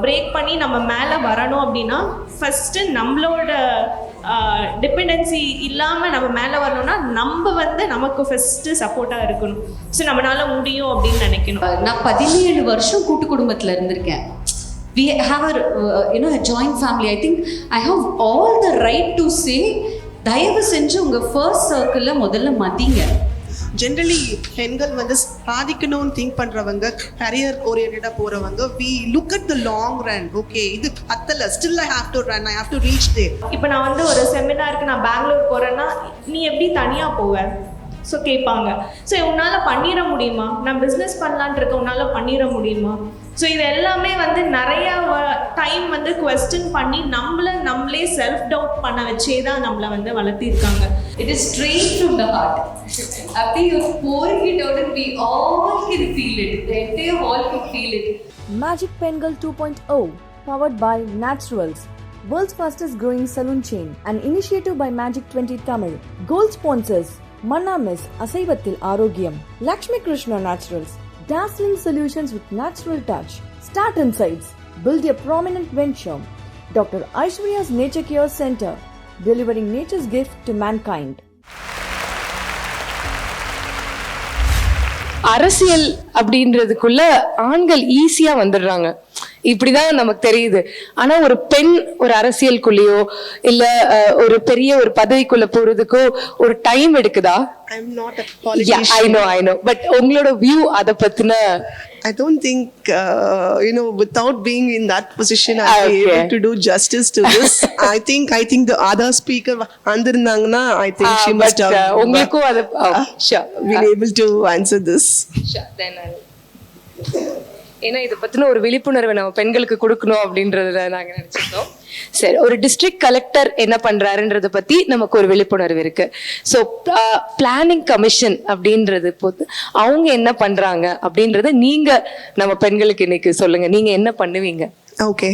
Break பண்ணி நம்ம மேலே வரணும் அப்படின்னா ஃபஸ்ட்டு நம்மளோட டிபெண்டன்சி இல்லாமல் நம்ம மேலே வரணும்னா நம்ம வந்து நமக்கு ஃபஸ்ட்டு சப்போர்ட்டாக இருக்கணும். ஸோ நம்மளால முடியும் அப்படின்னு நினைக்கணும். நான் 17 வருஷம் கூட்டு குடும்பத்தில் இருந்திருக்கேன். We have a joint family. I think I have all the right to say, தயவு செஞ்சு உங்கள் ஃபர்ஸ்ட் சர்க்கிளில் முதல்ல மதிங்க. ஜென்ரலி பெண்கள் வந்து சாதிக்கணும்னு திங்க் பண்ணுறவங்க, கரியர் ஓரியன்டாக போகிறவங்க, we look at the long run. Okay, இது பத்தல, still I have to run, I have to reach there. இப்போ நான் வந்து ஒரு செமினாருக்கு நான் பெங்களூர் போகிறேன்னா, நீ எப்படி தனியாக போவ? ஸோ கேட்பாங்க. ஸோ உன்னால் பண்ணிட முடியுமா? நான் பிஸ்னஸ் பண்ணலான் இருக்க, உன்னால் பண்ணிட முடியுமா? ஸோ இது எல்லாமே வந்து நிறையா டைம் வந்து குவெஸ்டின் பண்ணி நம்மளே செல்ஃப் டவுட் பண்ண வச்சே தான் நம்மளை வந்து வளர்த்திருக்காங்க. It is straight from the heart. After you're pouring it out, and we all can feel it. The entire hall can feel it. Magic Pengal 2.0, powered by Naturals, world's fastest growing salon chain. An initiative by Magic 20 Tamil. Gold sponsors Manna Mess, Asaivathil Arogyam. Lakshmi Krishna Naturals, Dazzling solutions with natural touch. Start Insights, build a prominent venture. Dr. Iswarya's Nature Cure Center, delivering nature's gift to mankind. அரசியல் அப்படின்றதுக்குள்ள ஆண்கள் ஈஸியா வந்துடுறாங்க, இப்படிதான் நமக்கு தெரியுது. ஆனா ஒரு பெண் ஒரு அரசியலுக்குள்ளேயோ இல்ல ஒரு பெரிய ஒரு பதவிக்குள்ள போறதுக்கோ ஒரு டைம் எடுக்குதா? I'm not a politician. Yeah, I know. But உங்களோட வியூ அத பத்தின? I don't think, without being in that position, I'll be able to do justice to this. I think the other speaker, Andirnangna, I think she must have been able to answer this. Sure, then ஏன்னா இதை பத்தின ஒரு விழிப்புணர்வை நம்ம பெண்களுக்கு கொடுக்கணும் அப்படின்றத நாங்க நினைச்சிருக்கோம். சரி, ஒரு டிஸ்ட்ரிக்ட் கலெக்டர் என்ன பண்றாருன்றத பத்தி நமக்கு ஒரு விழிப்புணர்வு இருக்கு. ஸோ பிளானிங் கமிஷன் அப்படின்றது போது அவங்க என்ன பண்றாங்க அப்படின்றத நீங்க நம்ம பெண்களுக்கு இன்னைக்கு சொல்லுங்க. நீங்க என்ன பண்ணுவீங்க? ஓகே,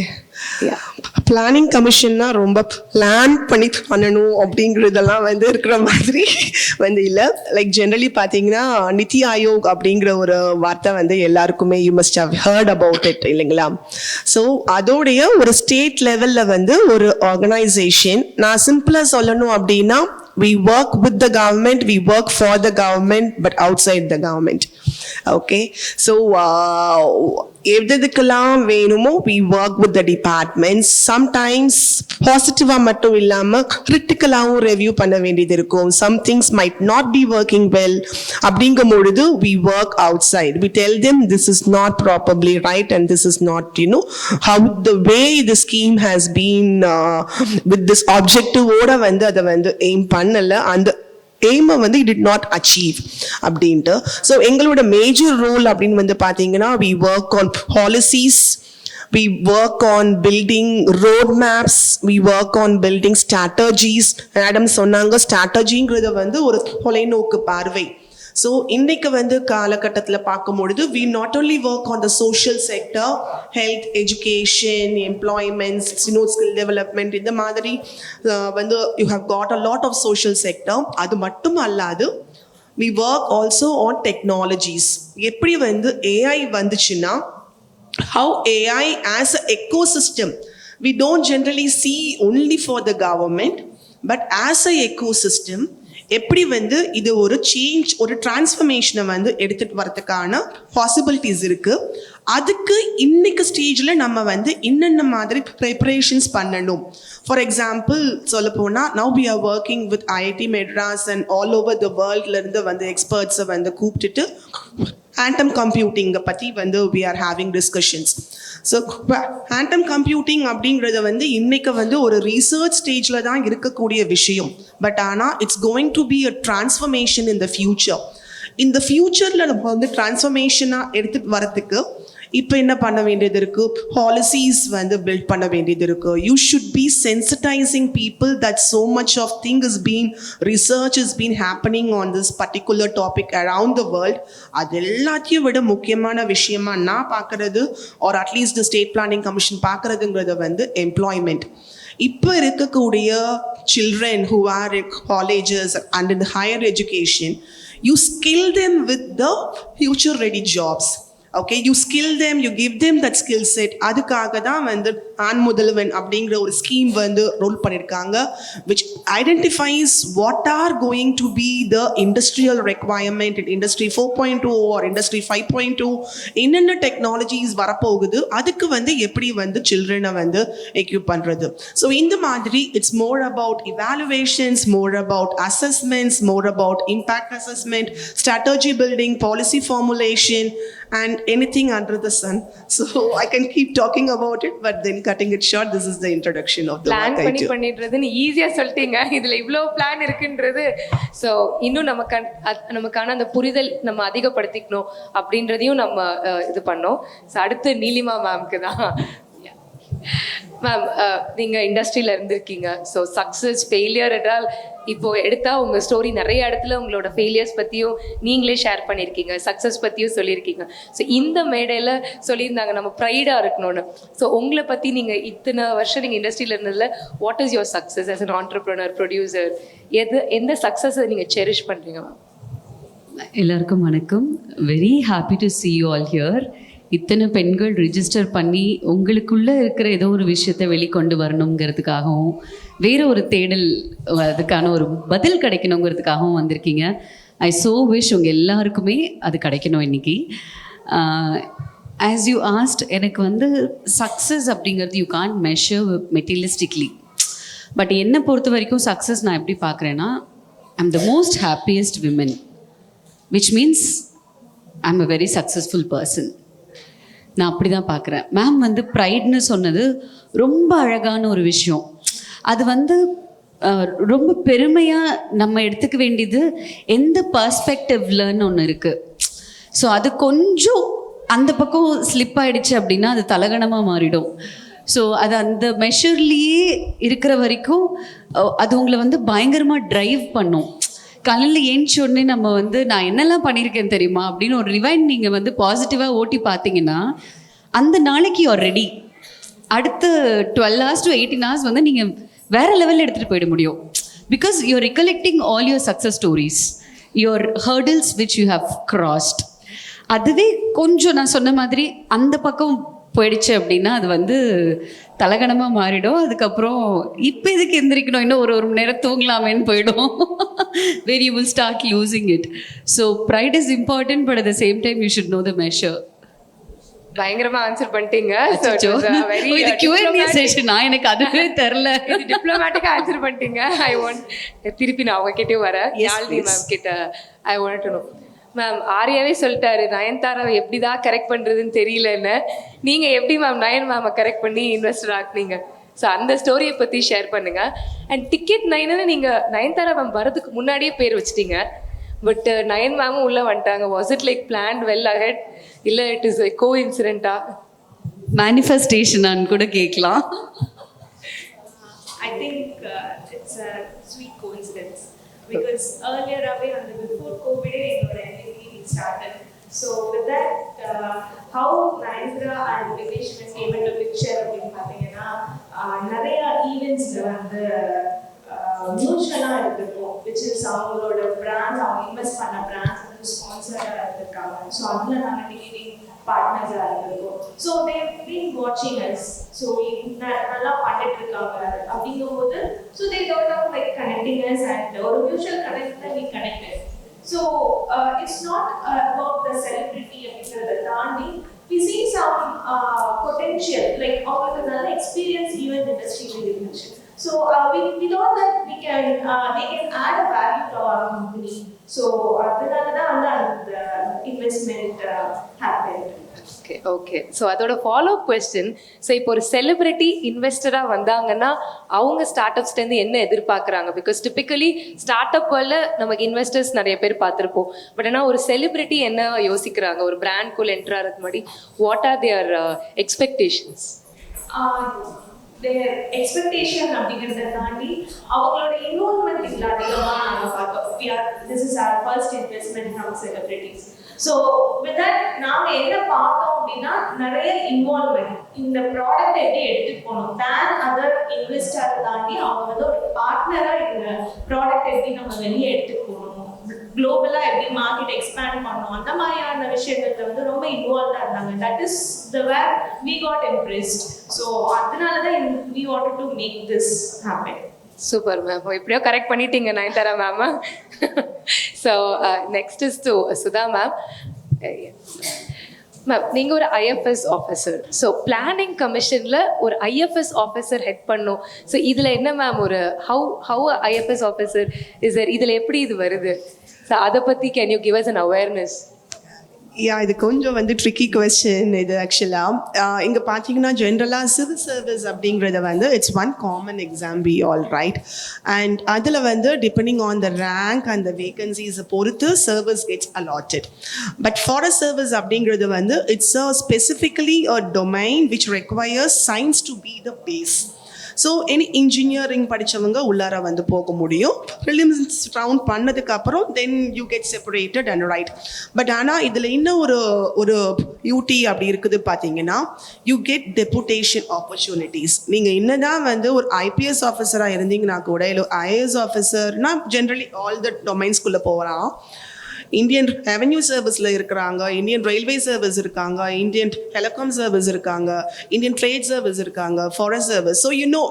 பிளானிங் கமிஷன்னா ரொம்ப பிளான் பண்ணி பண்ணணும் அப்படிங்கிறதெல்லாம் வந்து இருக்கிற மாதிரி வந்து இல்லை. லைக் ஜென்ரலி பார்த்தீங்கன்னா நிதி ஆயோக் அப்படிங்கிற ஒரு வார்த்தை வந்து எல்லாருக்குமே you must have heard about it இல்லைங்களா? ஸோ அதோடைய ஒரு ஸ்டேட் லெவலில் வந்து ஒரு ஆர்கனைசேஷன், நான் சிம்பிளாக சொல்லணும் அப்படின்னா, we work with the government, we work for the government, but outside the government. Okay, so எதுக்கெல்லாம் வேணுமோ we work with the departments. Sometimes பாசிட்டிவா மட்டும் இல்லாம கிரிட்டிக்கலாவும் ரிவ்யூ பண்ண வேண்டியது இருக்கும். some things might not be working well. அப்படிங்கும் பொழுது we work outside, we tell them this is not properly right and this is not how the way the scheme has been with this objective ஓட வந்து அதை வந்து aim பண்ணல, அந்த எய்மை வந்து it did not achieve அப்படின்ட்டு. ஸோ எங்களோட major role அப்படின்னு வந்து பார்த்தீங்கன்னா, we work on policies, we work on building roadmaps, we work on building strategies. Madam சொன்னாங்க, ஸ்ட்ராட்டஜிங்கிறது வந்து ஒரு தொலைநோக்கு பார்வை. ஸோ இன்றைக்கு வந்து காலகட்டத்தில் பார்க்கும்பொழுது we not only work on the social sector, health, education, employments, skill development, இந்த மாதிரி வந்து you have got a lot of social sector. அது மட்டும் அல்லாது we work also on technologies. எப்படி வந்து AI வந்துச்சுன்னா, how AI as an ecosystem, we don't generally see only for the government, but as a ecosystem எப்படி வந்து இது ஒரு சேஞ்ச், ஒரு டிரான்ஸ்ஃபர்மேஷனை வந்து எடுத்துட்டு வரதுக்கான பாசிபிலிட்டிஸ் இருக்கு. அதுக்கு இன்னைக்கு ஸ்டேஜில் நம்ம வந்து என்னென்ன மாதிரி ப்ரிப்பரேஷன்ஸ் பண்ணணும். ஃபார் எக்ஸாம்பிள் சொல்ல போனால், now we are working with IIT Madras and all over the வேர்ல்ட்லேருந்து வந்து எக்ஸ்பர்ட்ஸை வந்து கூப்பிட்டுட்டு ஆண்டம் கம்ப்யூட்டிங்கை பற்றி வந்து we are having discussions. So quantum computing அப்படிங்கிறத வந்து இன்னைக்கு வந்து ஒரு ரீசர்ச் ஸ்டேஜில் தான் இருக்கக்கூடிய விஷயம். பட் ஆனால் it's going to be a transformation in the future. இந்த ஃபியூச்சரில் நம்ம வந்து டிரான்ஸ்ஃபர்மேஷனாக எடுத்துகிட்டு வரத்துக்கு இப்போ என்ன பண்ண வேண்டியது இருக்குது, பாலிசிஸ் வந்து பில்ட் பண்ண வேண்டியது இருக்குது. You should be sensitising people that so much of thing is being research is been happening on this particular topic around the world. அது எல்லாத்தையும் விட முக்கியமான விஷயமா நான் பார்க்குறது, or at least state planning commission பார்க்குறதுங்கிறத வந்து எம்ப்ளாய்மெண்ட். இப்போ இருக்கக்கூடிய children who are in colleges and in higher education, you skill them with the future ready jobs. Okay, you skill them, you give them that skill set. அதுக்காக தான் வந்து ஆண் முதல்வன் அப்படிங்கிற ஒரு ஸ்கீம் வந்து ரோல் பண்ணியிருக்காங்க, which identifies what are going to be the industrial requirement in industry 4.2 or industry 5.2, என்னென்ன technologies வரப்போகுது, அதுக்கு வந்து எப்படி வந்து சில்ட்ரனை வந்து எக்யூப் பண்ணுறது. ஸோ இந்த மாதிரி it's more about evaluations, more about assessments, more about impact assessment, strategy building, policy formulation, and anything under the sun. So I can keep talking about it, but then cutting it short, this is the introduction of the plan work I do. பண்ணிடுறதுன்னு ஈஸியா சொல்லிட்டீங்க, இதுல இவ்வளோ plan இருக்குன்றது. So இன்னும் நமக்கான அந்த புரிதல் நம்ம அதிகப்படுத்திக்கணும் அப்படின்றதையும் நம்ம இது பண்ணோம். ஸோ அடுத்து நீலிமா மேம்க்கு தான். மேம், நீங்கள் இண்டஸ்ட்ரியில் இருந்திருக்கீங்க. ஸோ சக்ஸஸ் ஃபெயிலியர் என்றால் இப்போ எடுத்தால் உங்கள் ஸ்டோரி நிறைய இடத்துல உங்களோட ஃபெயிலியர்ஸ் பற்றியும் நீங்களே ஷேர் பண்ணியிருக்கீங்க, சக்ஸஸ் பற்றியும் சொல்லியிருக்கீங்க. ஸோ இந்த மேடையில் சொல்லியிருந்தாங்க நம்ம ப்ரைடாக இருக்கணும்னு. ஸோ உங்களை பற்றி நீங்கள் இத்தனை வருஷம் நீங்கள் இண்டஸ்ட்ரியில் இருந்ததில் what is your success as an entrepreneur, producer? எந்த சக்ஸஸை நீங்கள் செரிஷ் பண்ணுறீங்க மேம்? எல்லாருக்கும் வணக்கம். Very happy to see you all here. இத்தனை பெண்கள் ரிஜிஸ்டர் பண்ணி உங்களுக்குள்ளே இருக்கிற ஏதோ ஒரு விஷயத்தை வெளிக்கொண்டு வரணுங்கிறதுக்காகவும், வேறு ஒரு தேடல், அதுக்கான ஒரு பதில் கிடைக்கணுங்கிறதுக்காகவும் வந்திருக்கீங்க. ஐ ஸோ விஷ் உங்கள் எல்லாருக்குமே அது கிடைக்கணும் இன்றைக்கி. ஆஸ் யூ ஆஸ்ட், எனக்கு வந்து சக்ஸஸ் அப்படிங்கிறது you can't measure materialistically. But என்னை பொறுத்த வரைக்கும் சக்ஸஸ் நான் எப்படி பார்க்குறேன்னா, I am the most happiest women, which means I'm a very successful person. நான் அப்படி தான் பார்க்குறேன். மேம் வந்து ப்ரைட்னு சொன்னது ரொம்ப அழகான ஒரு விஷயம். அது வந்து ரொம்ப பெருமையாக நம்ம எடுத்துக்க வேண்டியது எந்த பர்ஸ்பெக்டிவ்லன்னு ஒன்று இருக்குது. ஸோ அது கொஞ்சம் அந்த பக்கம் ஸ்லிப் ஆகிடுச்சு அப்படின்னா அது தலகணமாக மாறிடும். ஸோ அது அந்த மெஷர்லேயே இருக்கிற வரைக்கும் அது உங்களை வந்து பயங்கரமாக ட்ரைவ் பண்ணும். காலையில் ஏஞ்சி உடனே நம்ம வந்து நான் என்னெல்லாம் பண்ணியிருக்கேன் தெரியுமா அப்படின்னு ஒரு ரிவைண்ட் நீங்கள் வந்து பாசிட்டிவாக ஓட்டி பார்த்தீங்கன்னா அந்த நாளைக்கு யூஆர் ரெடி. அடுத்த 12 hours to 18 hours வந்து நீங்கள் வேறு லெவலில் எடுத்துகிட்டு போயிட முடியும். Because you're recollecting all your success stories, your hurdles which you have crossed. அதுவே கொஞ்சம் நான் சொன்ன மாதிரி அந்த பக்கம் போயிடுச்சு அப்படின்னா அது வந்து தலகணமாக மாறிடும். அதுக்கப்புறம் இப்போ எதுக்கு எந்திரிக்கணும், இன்னும் ஒரு மணி நேரம் தூங்கலாமேன்னு போயிடும். where you will start losing it. So pride is important, but at the same time you should know the measure. பயங்கரமா ஆன்சர் பண்ணிட்டீங்க. இது Q&A செஷன், எனக்கு அதுவே தெரியல. இது டிப்ளமேட்டிக்கா ஆன்சர் பண்ணிட்டீங்க. ஐ வாண்ட் திருப்பி நான் அவங்க கிட்டே வர யாழ்னி மேம் கிட்ட I want to know. Ma'am, ஆர்யாவே சொல்லிட்டாரு நயன்தாராவை எப்படி தான் கரெக்ட் பண்ணுறதுன்னு தெரியலன்னு. நீங்கள் எப்படி மேம் நயன் மேமை கரெக்ட் பண்ணி இன்வெஸ்டர் ஆக்குனீங்க? ஸோ அந்த ஸ்டோரியை பற்றி ஷேர் பண்ணுங்கள். அண்ட் டிக்கெட் நைன்னு நீங்கள் நயன்தாரா மேம் வரதுக்கு முன்னாடியே பேர் வச்சிட்டீங்க. பட் நயன் மேமும் உள்ளே வந்துட்டாங்க. Was it like plant well ahead, இல்லை இட் இஸ் கோ இன்சிடென்ட்டா? மேனிஃபெஸ்டேஷனான்னு கூட கேட்கலாம். I think it's a sweet coincidence. Because earlier away on the before COVID we started. So with that, how Nayendra and Vignesh came into picture அப்படின்னு பார்த்தீங்கன்னா நிறைய ஈவெண்ட்ஸில் வந்து மியூச்சுவலாக இருந்திருக்கும், which is அவங்களோட பிராண்ட்ஸ், அவங்க இன்வெஸ்ட் பண்ண பிராண்ட்ஸ் வந்து ஸ்பான்சராக இருந்திருக்காங்க. ஸோ அதில் நாங்கள் டிக்கெட்டிங் பார்ட்னர்ஸாக இருந்திருக்கோம். ஸோ தேவ் பீன் வாட்சிங் அஸ். ஸோ நல்லா பண்ணிட்டு இருக்காங்க அப்படிங்கும்போது so they thought of like connecting us and ஒரு மியூச்சுவல் கனெக்ட் தான் we connected. So it's not about the celebrity அப்படிங்கிறத தாண்டி we see some potential, like அவங்களுக்கு நல்ல எக்ஸ்பீரியன்ஸ் ஈவென்ட் இண்டஸ்ட்ரியில் இருந்துச்சு. So we know that they can add a value to our company. So அதனால தான் வந்து அந்த இன்வெஸ்ட்மெண்ட் happened. ஓகே. ஸோ அதோட ஃபாலோ அப் கொஸ்டின், ஸோ இப்போ ஒரு செலிபிரிட்டி இன்வெஸ்டராக வந்தாங்கன்னா அவங்க ஸ்டார்ட் அப்ஸ்லேருந்து என்ன எதிர்பார்க்குறாங்க? பிகாஸ் டிப்பிக்கலி ஸ்டார்ட் அப் வேர்ல்டில் நமக்கு இன்வெஸ்டர்ஸ் நிறைய பேர் பார்த்துருப்போம். பட் ஆனால் ஒரு செலிபிரிட்டி என்ன யோசிக்கிறாங்க ஒரு பிராண்ட்குள்ளே என்ட்ரு ஆகிறதுக்கு முன்னாடி? What are their expectations? their expectation அப்படிங்கிறத தாண்டி அவங்களோட இன்வால்மெண்ட் இதில் அதிகமாக நாங்கள் பார்த்தோம். This is our first investment from celebrities. So with that நாங்கள் என்ன பார்த்தோம் அப்படின்னா நிறைய இன்வால்மெண்ட், இந்த ப்ராடக்ட் எப்படி எடுத்துட்டு போகணும், தேன் அதர் இன்வெஸ்டரை தாண்டி அவங்க வந்து ஒரு பார்ட்னராக இந்த ப்ராடக்ட் எப்படி நம்ம வெளியே எடுத்துட்டு போகணும், குளோபலாக எப்படி மார்க்கெட் எக்ஸ்பேண்ட் பண்ணணும் அந்த மாதிரியான விஷயங்கள்ல வந்து ரொம்ப இன்வால்வ்டாக இருந்தாங்க. That is the where we got impressed. So அதனால தான் we wanted to make this happen. Super ma'am, எப்படியோ கரெக்ட் பண்ணிட்டீங்க Nayanthara ma'am. So next is to Sudha ma'am. Ma'am, நீங்கள் ஒரு ஐஎஃப்எஸ் ஆஃபீஸர். ஸோ பிளானிங் கமிஷனில் ஒரு ஐஎஃப்எஸ் ஆஃபீஸர் ஹெட் பண்ணும். So இதில் என்ன மேம் ஒரு ஹவு ஐஎஃப்எஸ் ஆஃபீஸர் இஸ் இதில் எப்படி இது வருது? ஸோ அதை பற்றி can you give us an awareness? இது கொஞ்சம் வந்து ட்ரிக்கி கொஸ்டின் இது ஆக்சுவலாக. இங்கே பார்த்தீங்கன்னா ஜென்ரலாக சிவில் சர்வீஸ் அப்படிங்கிறத வந்து it's one common exam be all right. And அதில் வந்து depending on the rank and the வேகன்சிஸை பொறுத்து service gets allotted. But forest service அப்படிங்கிறது வந்து it's a specifically a domain which requires science to be the base. So any engineering படித்தவங்க உள்ளார வந்து போக முடியும். ப்ரிலிம்ஸ் ரவுண்ட் பண்ணதுக்கப்புறம் then you get separated and right. But ஆனால் இதில் இன்னும் ஒரு பியூட்டி அப்படி இருக்குது பார்த்தீங்கன்னா, யூ கெட் டெபுடேஷன் ஆப்பர்ச்சுனிட்டிஸ். நீங்கள் என்னதான் வந்து ஒரு ஐபிஎஸ் ஆஃபீஸராக இருந்தீங்கன்னா கூட, இல்லை ஐஏஎஸ் ஆஃபீஸர்னா ஜென்ரலி ஆல் த டொமைன்ஸ்குள்ளே போகலாம். இந்தியன் ரெவென்யூ சர்வீஸில் இருக்கிறாங்க, இந்தியன் ரயில்வே சர்வீஸ் இருக்காங்க, இந்தியன் டெலிகாம் சர்வீஸ் இருக்காங்க, இந்தியன் ட்ரேட் சர்வீஸ் இருக்காங்க, forest service. So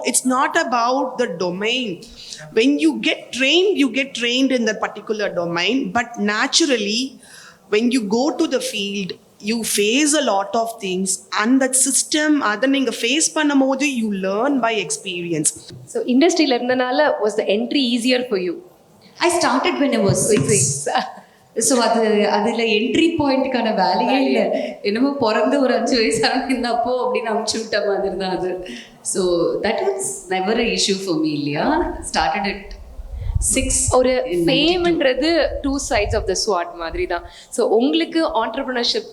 it's not about the domain. When you get trained in that particular domain. But naturally, when you go to the field, you face a lot of things, and that system அதை நீங்கள் face பண்ணும் போது you learn by experience. So இண்டஸ்ட்ரியில் இருந்தனால was the entry easier for you? I started when I was 6. So அதில் entry பாயிண்ட்டுக்கான வேலையே இல்லை. என்னமோ பிறந்து ஒரு 5 வயசு இருந்தப்போ அப்படின்னு அமுச்சு விட்ட மாதிரி தான் அது. So that was never a issue for me இல்லையா. Started at 6. ஒரு ஃபேம்ன்றது 2 sides of the sword மாதிரி தான். ஸோ உங்களுக்கு ஆண்டர்பிரினர்ஷிப்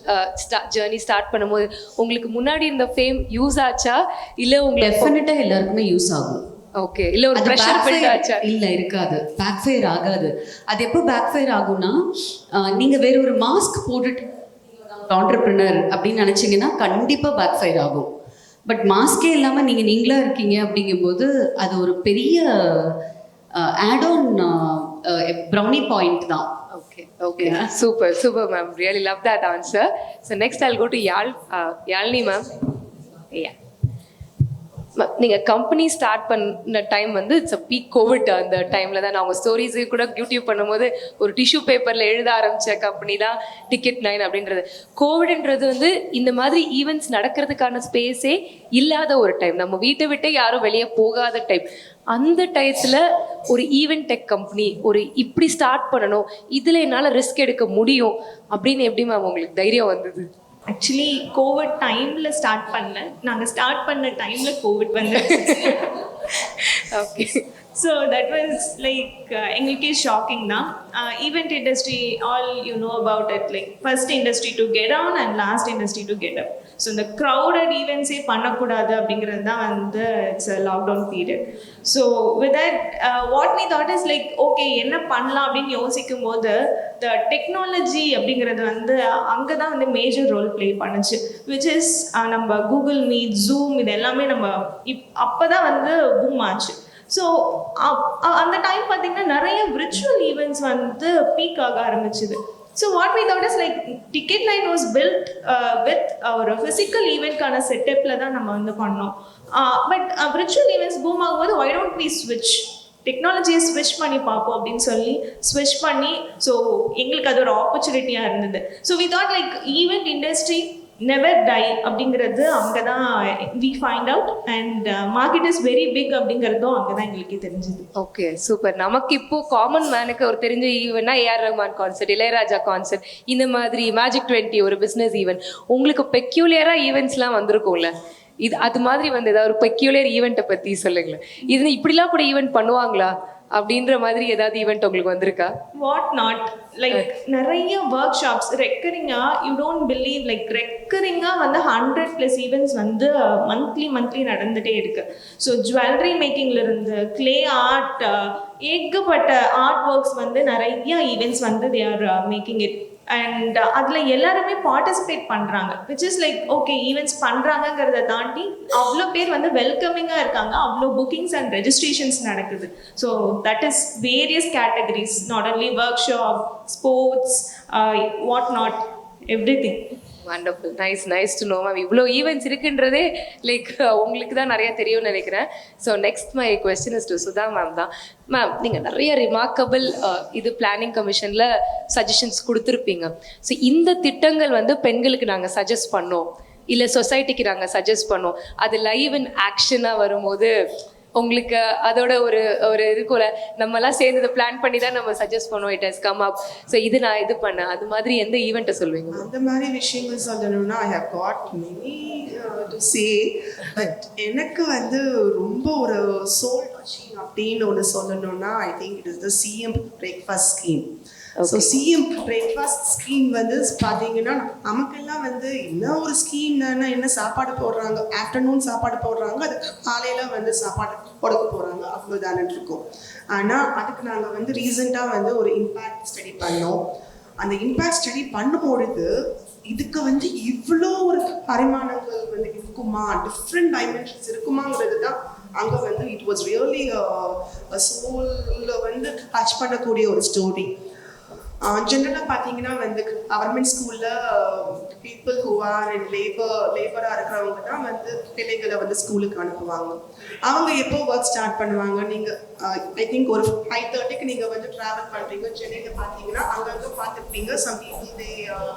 ஜேர்னி ஸ்டார்ட் பண்ணும்போது உங்களுக்கு முன்னாடி இந்த ஃபேம் யூஸ் ஆச்சா இல்லை உங்களுக்கு? டெஃபினட்டாக எல்லாருக்குமே யூஸ் ஆகும். ஓகே, இல்லை ஒரு ப்ரெஷர் பில்ட் ஆச்சா? இல்லை, இருக்காது. பேக் ஃபயர் ஆகாது. அது எப்போ பேக் ஃபயர் ஆகும்னா, நீங்கள் வேற ஒரு மாஸ்க் போட்டுட்டு ஆண்டர்பிரினர் அப்படின்னு நினச்சிங்கன்னா கண்டிப்பாக பேக் ஃபயர் ஆகும். பட் மாஸ்கே இல்லாமல் நீங்களாக இருக்கீங்க அப்படிங்கும்போது அது ஒரு பெரிய ஆட் ஆன் ப்ரௌனி பாயிண்ட் தான். Okay, super ma'am, really love that answer. So next I'll go to Yalini ma'am. Yeah, நீங்கள் கம்பெனி ஸ்டார்ட் பண்ண டைம் வந்து இட்ஸ் அ பீக் கோவிட். அந்த டைமில் தான் நான் உங்கள் ஸ்டோரிஸு கூட யூடியூப் பண்ணும்போது ஒரு டிஷ்யூ பேப்பரில் எழுத ஆரம்பித்த கம்பெனி தான் Ticket 9 அப்படின்றது. கோவிட்ன்றது வந்து இந்த மாதிரி ஈவெண்ட்ஸ் நடக்கிறதுக்கான ஸ்பேஸே இல்லாத ஒரு டைம், நம்ம வீட்டை விட்டே யாரும் வெளியே போகாத டைம். அந்த டயத்தில் ஒரு ஈவெண்ட் டெக் கம்பெனி ஒரு இப்படி ஸ்டார்ட் பண்ணணும், இதில் என்னால் ரிஸ்க் எடுக்க முடியும் அப்படின்னு எப்படி மேம் உங்களுக்கு தைரியம் வந்தது? ஆக்சுவலி கோவிட் டைமில் ஸ்டார்ட் பண்ணல, நாங்கள் ஸ்டார்ட் பண்ண டைமில் கோவிட் வந்துச்சு. Okay, so that was like எங்களுக்கே ஷாக்கிங் தான். Event industry all you know about it, like first industry to get on and last industry to get up. So இந்த crowded ஈவெண்ட்ஸே பண்ணக்கூடாது அப்படிங்கிறது தான் வந்து it's a lockdown period. So with that what me thought is like okay என்ன பண்ணலாம் அப்படின்னு யோசிக்கும் போது த டெக்னாலஜி அப்படிங்கிறது வந்து அங்கே தான் வந்து மேஜர் ரோல் ப்ளே பண்ணுச்சு. விச் இஸ் நம்ம கூகுள் மீட், ஜூம், இது எல்லாமே நம்ம அப்போ தான் வந்து பூம் ஆச்சு. ஸோ அந்த டைம் பார்த்தீங்கன்னா நிறைய விர்ச்சுவல் ஈவெண்ட்ஸ் வந்து பீக் ஆக ஆரம்பிச்சுது. So what we thought is like Ticket 9 was built with ஒரு ஃபிசிக்கல் ஈவெண்ட்கான செட்டப்பில் தான் நம்ம வந்து பண்ணோம். பட் விர்ச்சுவல் ஈவெண்ட்ஸ் பூம் ஆகும்போது why don't we switch டெக்னாலஜியை ஸ்விட்ச் பண்ணி பார்ப்போம் அப்படின்னு சொல்லி ஸ்விட்ச் பண்ணி, ஸோ எங்களுக்கு அது ஒரு ஆப்பர்ச்சுனிட்டியாக இருந்தது. So we thought like event industry never die அப்படிங்கிறது அங்கே தான் we find out, and market is very big அப்படிங்கிறதும் அங்கே தான் எங்களுக்கு தெரிஞ்சுது. Okay, super. நமக்கு இப்போ காமன் மேனுக்கு ஒரு தெரிஞ்ச ஈவெண்ட்னா AR Rahman concert, Ilaiyaraaja concert, இந்த மாதிரி மேஜிக் 20 ஒரு பிஸ்னஸ் ஈவெண்ட். உங்களுக்கு பெக்யூலியராக ஈவெண்ட்ஸ்லாம் வந்திருக்கும்ல, இது அது மாதிரி வந்து ஏதாவது ஒரு பெக்யூலியர் ஈவெண்ட்டை பற்றி சொல்லுங்களேன். இது இப்படிலாம் கூட ஈவெண்ட் பண்ணுவாங்களா அப்படின்ற மாதிரி ஏதாவது ஈவெண்ட் உங்களுக்கு வந்திருக்கா? வாட் நாட், லைக் நிறைய ஒர்க் ஷாப்ஸ் ரெக்கரிங்காக, யூ டோன்ட் பிலீவ், லைக் ரெக்கரிங்காக வந்து 100+ ஈவெண்ட்ஸ் வந்து மந்த்லி நடந்துகிட்டே இருக்கு. ஸோ ஜுவல்லரி மேக்கிங்லேருந்து கிளே ஆர்ட், ஏகப்பட்ட ஆர்ட் ஒர்க்ஸ் வந்து நிறைய ஈவெண்ட்ஸ் வந்து they are making it. And அதில் எல்லாருமே பார்ட்டிசிபேட் பண்ணுறாங்க, which is like okay events பண்ணுறாங்கங்கிறத தாண்டி அவ்வளோ பேர் வந்து வெல்கமிங்காக இருக்காங்க, அவ்வளோ புக்கிங்ஸ் அண்ட் ரெஜிஸ்ட்ரேஷன்ஸ் நடக்குது. So that is various categories, not only work shop, sports, what not, every thing. Wonderful, nice to know ma'am. இவ்வளோ ஈவெண்ட்ஸ் இருக்குன்றதே லைக் உங்களுக்கு தான் நிறைய தெரியும்னு நினைக்கிறேன். So next my question is to Sudha ma'am தான். Ma'am, நீங்கள் நிறைய ரிமார்க்கபிள் இது பிளானிங் கமிஷனில் சஜஷன்ஸ் கொடுத்துருப்பீங்க. ஸோ இந்த திட்டங்கள் வந்து பெண்களுக்கு நாங்கள் சஜஸ்ட் பண்ணோம், இல்லை சொசைட்டிக்கு நாங்கள் சஜஸ்ட் பண்ணோம், அது லைவ் இன் ஆக்ஷனாக வரும்போது உங்களுக்கு அதோட ஒரு இருக்கும்ல, நம்மலாம் சேர்ந்து இதை பிளான் பண்ணி தான் நம்ம சஜஸ்ட் பண்ணுவோம், it has come up, so இது நான் இது பண்ணேன், அது மாதிரி எந்த ஈவெண்ட்டை சொல்வீங்க? அந்த மாதிரி விஷயங்கள் சொல்லணும்னா I have got many to say, but எனக்கு வந்து ரொம்ப ஒரு சோல் டச்சிங் அப்படின்னு ஒன்று சொல்லணும்னா I think it is the CM breakfast scheme. So CM breakfast scheme வந்து பார்த்தீங்கன்னா நமக்கெல்லாம் வந்து என்ன ஒரு ஸ்கீம் தானே, என்ன சாப்பாடு போடுறாங்க, ஆஃப்டர்நூன் சாப்பாடு போடுறாங்க, அது காலையில் வந்து சாப்பாடு கொடுக்க போகிறாங்க, அவ்வளோதானே இருக்கும். ஆனால் அதுக்கு நாங்கள் வந்து ரீசெண்டாக வந்து ஒரு இம்பேக்ட் ஸ்டடி பண்ணோம். அந்த இம்பேக்ட் ஸ்டடி பண்ணும்பொழுது இதுக்கு வந்து இவ்வளோ ஒரு பரிமாணங்கள் வந்து இருக்குமா, டிஃப்ரெண்ட் டைமென்ஷன்ஸ் இருக்குமாங்கிறது தான் அங்கே வந்து இட் வாஸ் ரியலி சோலில் வந்து டச் பண்ணக்கூடிய ஒரு ஸ்டோரி. ஜென்ரலாக பார்த்தீங்கன்னா வந்து கவர்மெண்ட் ஸ்கூலில் பீப்புள் ஹூ ஆர் இன் லேபராக இருக்கிறவங்க தான் வந்து பிள்ளைகளை வந்து ஸ்கூலுக்கு அனுப்புவாங்க. அவங்க எப்போ ஒர்க் ஸ்டார்ட் பண்ணுவாங்க, நீங்கள் ஐ திங்க் ஒரு 5:30க்கு நீங்கள் வந்து ட்ராவல் பண்ணுறீங்க, சென்னையில் பார்த்தீங்கன்னா அங்கங்கே பார்த்துருப்பீங்க, some people they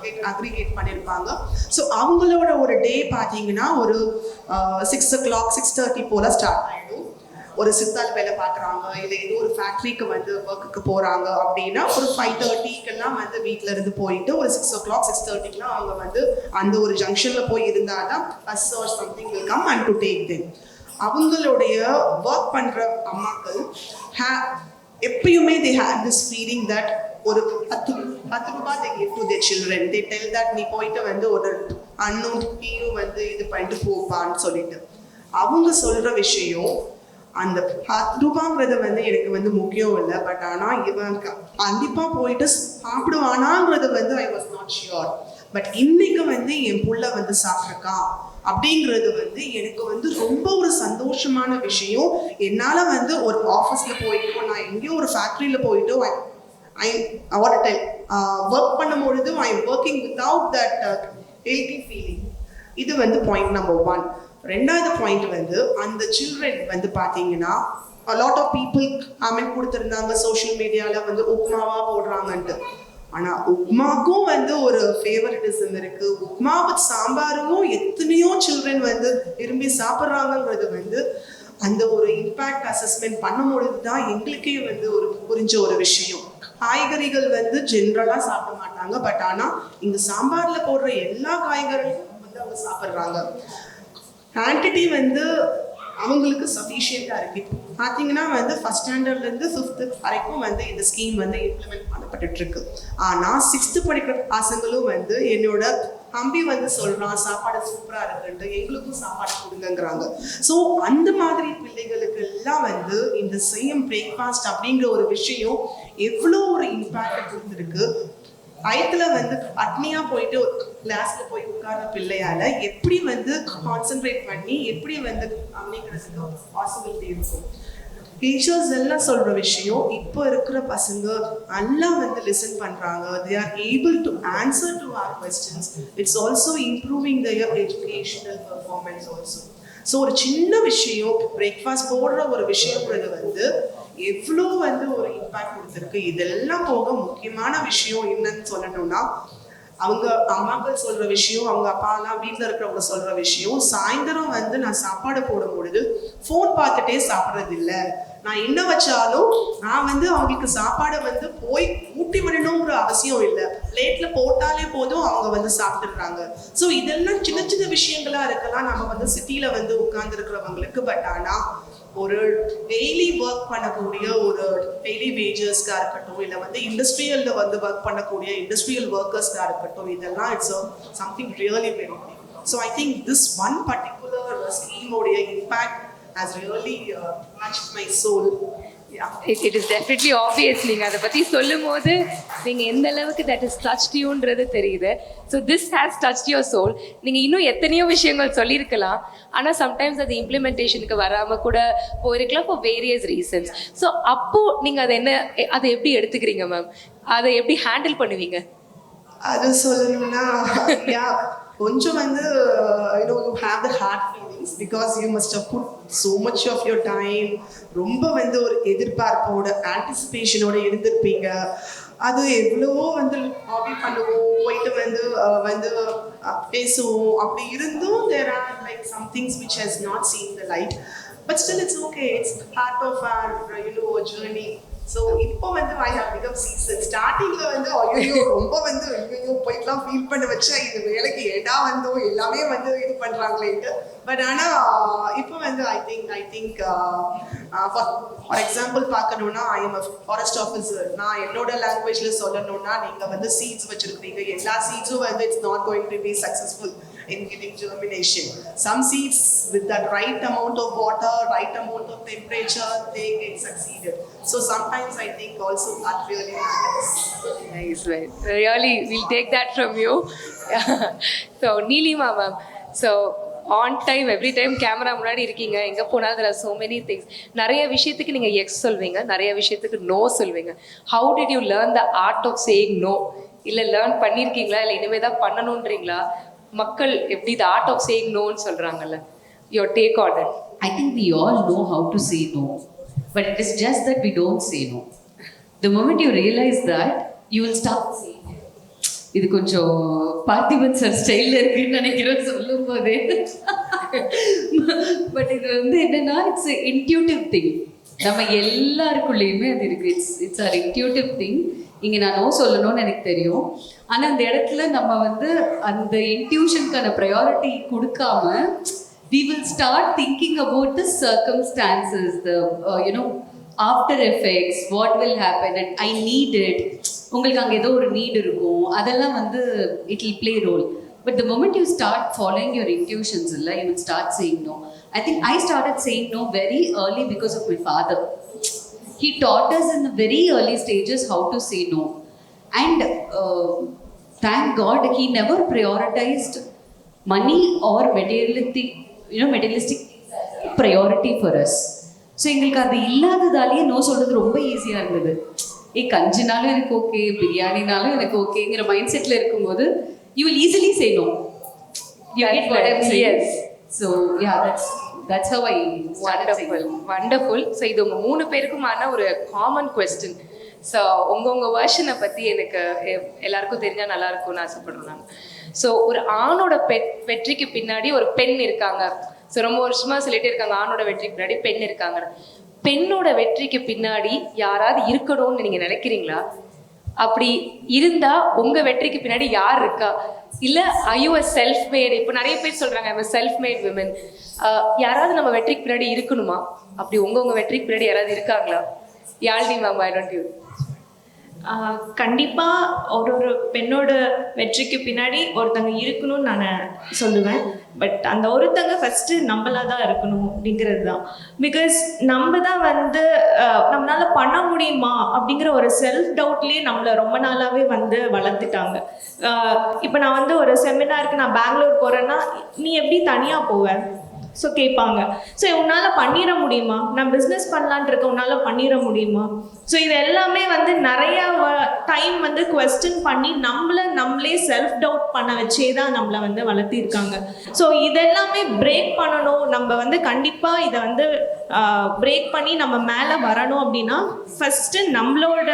get aggregate பண்ணியிருப்பாங்க. ஸோ அவங்களோட ஒரு டே பார்த்தீங்கன்னா ஒரு 6 o'clock 6:30 போல் ஸ்டார்ட் ஆகிடும். ஒரு சித்தால் வேலை பார்க்குறாங்க, இல்லை ஏதோ ஒரு ஃபேக்ட்ரிக்கு வந்து ஒர்க்குக்கு போகிறாங்க அப்படின்னா ஒரு 5:30க்கெல்லாம் வந்து வீட்டில் இருந்து போயிட்டு ஒரு 6 o'clock 6:30க்குலாம் அவங்க வந்து அந்த ஒரு ஜங்ஷனில் போய் இருந்தால் தான் bus or something will come and to take them. அவங்களுடைய ஒர்க் பண்ணுற அம்மாக்கள் எப்பயுமே they have this feeling that ஒரு 10 ரூபாய் they give to their children. They tell that நீ போயிட்டு வந்து ஒரு அன்னும் டீயும் வந்து இது பண்ணிட்டு போப்பான்னு சொல்லிட்டு அவங்க சொல்கிற விஷயம், அந்த 10 ரூபாங்கிறது வந்து எனக்கு வந்து முக்கியம் இல்லை, பட் ஆனால் இவன் கண்டிப்பாக போயிட்டு சாப்பிடுவானாங்கிறது வந்து I was not sure. But இன்னைக்கு வந்து என் புள்ள வந்து சாப்பிட்ருக்கான் அப்படிங்கிறது வந்து எனக்கு வந்து ரொம்ப ஒரு சந்தோஷமான விஷயம். என்னால் வந்து ஒரு ஆஃபீஸில் போயிட்டோ, நான் எங்கேயோ ஒரு ஃபேக்ட்ரியில் போயிட்டோ ஒர்க் பண்ணும்பொழுது I am working without that healthy feeling. இது வந்து பாயிண்ட் நம்பர் 1. ரெண்டாவது பாயிண்ட் வந்து அந்த சில்ட்ரன் வந்து பார்த்தீங்கன்னா லாட் ஆஃப் பீப்புள் கமெண்ட் கொடுத்துருந்தாங்க சோஷியல் மீடியாவில் வந்து உப்மாவா போடுறாங்கன்ட்டு. ஆனால் உப்மாக்கும் வந்து ஒரு ஃபேவரட்டிசம் இருக்குது. உப்மா வித் சாம்பாரும் எத்தனையோ சில்ட்ரன் வந்து விரும்பி சாப்பிட்றாங்கங்கிறது வந்து அந்த ஒரு இம்பேக்ட் அசஸ்மெண்ட் பண்ணும்பொழுது தான் எங்களுக்கே வந்து ஒரு புரிஞ்ச ஒரு விஷயம். காய்கறிகள் வந்து ஜென்ரலாக சாப்பிட மாட்டாங்க, பட் ஆனால் இந்த சாம்பாரில் போடுற எல்லா காய்கறிகளும் வந்து அவங்க சாப்பிட்றாங்க. குவான்டிட்டி வந்து அவங்களுக்கு சஃபிஷியண்டாக இருக்குது. இப்போ பார்த்தீங்கன்னா வந்து 1st ஸ்டாண்டர்ட்லேருந்து 5th வரைக்கும் வந்து இந்த ஸ்கீம் வந்து இம்ப்ளிமெண்ட் பண்ணப்பட்டுருக்கு. ஆனால் 6th படிக்கிற பசங்களும் வந்து என்னோட தம்பி வந்து சொல்கிறான் சாப்பாடு சூப்பராக இருக்குன்ட்டு, எங்களுக்கும் சாப்பாடு கொடுங்கங்கிறாங்க. ஸோ அந்த மாதிரி பிள்ளைகளுக்கு எல்லாம் வந்து இந்த சேம் பிரேக்ஃபாஸ்ட் அப்படிங்கிற ஒரு விஷயம் எவ்வளோ ஒரு இம்பேக்ட் கொடுத்துருக்கு. பயத்துல வந்து அட்னியா போயிட்டு ஒரு கிளாஸ்ல போய் உட்கார்ற பிள்ளையால எப்படி வந்து கான்சென்ட்ரேட் பண்ணி எப்படி வந்து அப்படிங்கிறதுக்கு பாசிபிலிட்டி இருக்கும். டீச்சர்ஸ் எல்லாம் சொல்ற விஷயம், இப்போ இருக்கிற பசங்க நல்லா வந்து லிசன் பண்றாங்க, they are able to answer to our questions. It's also improving their educational performance also. So ஒரு சின்ன விஷயம் பிரேக்ஃபாஸ்ட் போடுற ஒரு விஷயங்கிறது வந்து எவ்வளோ வந்து ஒரு இம்பேக்ட் கொடுத்துருக்கு. இதெல்லாம் போக முக்கியமான விஷயம் என்னன்னு சொல்லணும்னா, அவங்க அம்மாக்கள் சொல்ற விஷயம், அவங்க அப்பாலாம் வீட்டில் இருக்கிறவங்க சொல்ற விஷயம், சாயந்தரம் வந்து நான் சாப்பாடு போடும் பொழுது ஃபோன் பார்த்துட்டே சாப்பிட்றது இல்லை, நான் என்ன வச்சாலும் நான் வந்து அவங்களுக்கு சாப்பாடை வந்து போய் ஊட்டி விடணுங்கிற அவசியம் இல்லை, பிளேட்ல போட்டாலே போதும் அவங்க வந்து சாப்பிட்டுடுறாங்க. ஸோ இதெல்லாம் சின்ன சின்ன விஷயங்களா இருக்கலாம் நம்ம வந்து சிட்டியில வந்து உட்கார்ந்து இருக்கிறவங்களுக்கு. பட் ஆனால் ஒரு டெய்லி ஒர்க் பண்ணக்கூடிய ஒரு டெய்லி வேஜர்ஸ்க்காக இருக்கட்டும், இல்லை வந்து இண்டஸ்ட்ரியலில் வந்து ஒர்க் பண்ணக்கூடிய இண்டஸ்ட்ரியல் ஒர்க்கர்ஸ்க்காக இருக்கட்டும், இதெல்லாம் it's something really very big. So I think this one particular ஸ்கீமோடைய impact has really touched my soul. It is definitely obvious. நீங்கள் அதை பற்றி சொல்லும் போது நீங்கள் எந்த அளவுக்கு தட் இஸ் டச்ட் யூன்றது தெரியுது. So this has touched your soul. நீங்கள் இன்னும் எத்தனையோ விஷயங்கள் சொல்லியிருக்கலாம், ஆனால் சம்டைம்ஸ் அது இம்ப்ளிமெண்டேஷனுக்கு வராமல் கூட போயிருக்கலாம் ஃபார் வேரியஸ் ரீசன்ஸ். ஸோ அப்போது நீங்கள் அதை எப்படி எடுத்துக்கிறீங்க மேம்? அதை எப்படி ஹேண்டில் பண்ணுவீங்க? அது சொல்லணும்னா கொஞ்சம் you have the hard feelings because you must have put so much of your time. ரொம்ப ஒரு எதிர்பார்ப்போட ஆன்டிசிபேஷனோட இருந்திருப்பீங்க. அது எவ்வளவோ ஹாபி பண்ணுவோம், போயிட்டு பேசுவோம். அப்படி இருந்தும் there are like some things which has not seen the light, but still it's okay. It's part of our journey. So இப்போ I have become seasoned. ஸ்டார்டிங்ல ஐயோ ரொம்ப ஐயோ போய்லாம் ஃபீல் பண்ண வச்சா இது வேலைக்கு ஏடா எல்லாமே இது பண்றாங்களேட்டு. பட் ஆனா இப்போ ஐ திங்க் ஃபார் எக்ஸாம்பிள் பார்க்கணும்னா I am a forest officer. நான் என்னோட லாங்குவேஜ்ல சொல்லணும்னா நீங்க சீட்ஸ் வச்சிருக்கீங்க, எல்லா சீட்ஸும் it's not going to be successful in giving germination. Some seeds with that right amount of water, right amount of temperature, they get succeeded. So sometimes I think also that really matters. Nice, right? Really, we'll take that from you. So Neelima ma'am, so on time, every time camera முன்னாடி இருக்கீங்க, எங்க போனாலும் there are so many things. நிறைய விஷயத்துக்கு நீங்க S சொல்வீங்க, நிறைய விஷயத்துக்கு நோ சொல்வீங்க. How did you learn the art of saying no? இல்ல லேர்ன் பண்ணிருக்கீங்களா, இல்ல இனிமே தான் பண்ணணும்ன்றீங்களா? மக்கள் எப்படி the art of saying no ன்னு சொல்றாங்கல்ல, your take on it? I think we all know how to say no, but it is just that we don't say no. The moment you realize that, you will start saying no. இது கொஞ்சம் Parthiban sir ஸ்டைலில் இருக்குன்னு நினைக்கிறேன் சொல்லும் போதே. But இது என்னன்னா it's intuitive thing. நம்ம எல்லாருக்குள்ளேயுமே அது இருக்கு. It's our intuitive thing. இங்கே நான் நோ சொல்லணும்னு எனக்கு தெரியும், ஆனால் அந்த இடத்துல நம்ம அந்த இன்ட்யூஷனுக்கான ப்ரையாரிட்டி கொடுக்காம we will start thinking about the circumstances, the after effects, what will happen, and I need it. உங்களுக்கு அங்கே ஏதோ ஒரு நீட் இருக்கும், அதெல்லாம் it will play role. But the moment you start following your intuitions, you will start saying no. I think I started saying no very early because of my father. He taught us in the very early stages how to say no. And thank God he never prioritized money or materialistic priority for us. So எங்களுக்கு அது இல்லாததாலேயே no சொல்கிறது ரொம்ப ஈஸியாக இருந்தது. கஞ்சினாலும் எனக்கு okay, பிரியாணினாலும் எனக்கு ஓகேங்கிற mind settle இருக்கும்போது you will easily say no. You get what I'm saying? Yes. So yeah, that's how I started saying no. Wonderful. So இது உங்க 3 பேருக்குமான ஒரு காமன் கொஸ்டின். ஸோ உங்க வெர்ஷனை பற்றி எனக்கு எல்லாருக்கும் தெரிஞ்சால் நல்லா இருக்கும்னு ஆசைப்படுறேன் நான். ஸோ ஒரு ஆணோட வெற்றிக்கு பின்னாடி ஒரு பெண் இருக்காங்க. ஸோ ரொம்ப வருஷமா சொல்லிட்டே இருக்காங்க ஆணோட வெற்றிக்கு பின்னாடி பெண் இருக்காங்க. பெண்ணோட வெற்றிக்கு பின்னாடி யாராவது இருக்கணும்னு நீங்க நினைக்கிறீங்களா? அப்படி இருந்தா உங்க வெற்றிக்கு பின்னாடி யார் இருக்கா? இல்ல are you a self made? இப்போ நிறைய பேர் சொல்றாங்க I'm a self made women. யாராவது நம்ம வெற்றிக்கு பின்னாடி இருக்கணுமா? அப்படி உங்க வெற்றிக்கு பின்னாடி யாராவது இருக்காங்களா? Yazhini ma'am, why don't you? கண்டிப்பாக ஒரு பெண்ணோட வெற்றிக்கு பின்னாடி ஒருத்தங்க இருக்கணும்னு நான் சொல்லுவேன். பட் அந்த ஒருத்தங்க ஃபஸ்ட்டு நம்மளாக தான் இருக்கணும் அப்படிங்கிறது தான். பிகாஸ் நம்ம தான் நம்மளால் பண்ண முடியுமா அப்படிங்கிற ஒரு செல்ஃப் டவுட்லேயே நம்மளை ரொம்ப நாளாகவே வளர்த்துட்டாங்க. இப்போ நான் ஒரு செமினாருக்கு நான் பெங்களூர் போகிறேன்னா நீ எப்படி தனியாக போவேன்? ஸோ கேட்பாங்க. ஸோ உன்னால் பண்ணிட முடியுமா? நான் பிஸ்னஸ் பண்ணலான் இருக்க, உன்னால் பண்ணிட முடியுமா? ஸோ இது எல்லாமே நிறையா டைம் குவெஸ்டின் பண்ணி நம்மளே செல்ஃப் டவுட் பண்ண வச்சே தான் நம்மளை வளர்த்திருக்காங்க. ஸோ இதெல்லாமே பிரேக் பண்ணணும். நம்ம கண்டிப்பாக இதை பிரேக் பண்ணி நம்ம மேலே வரணும் அப்படின்னா ஃபஸ்ட்டு நம்மளோட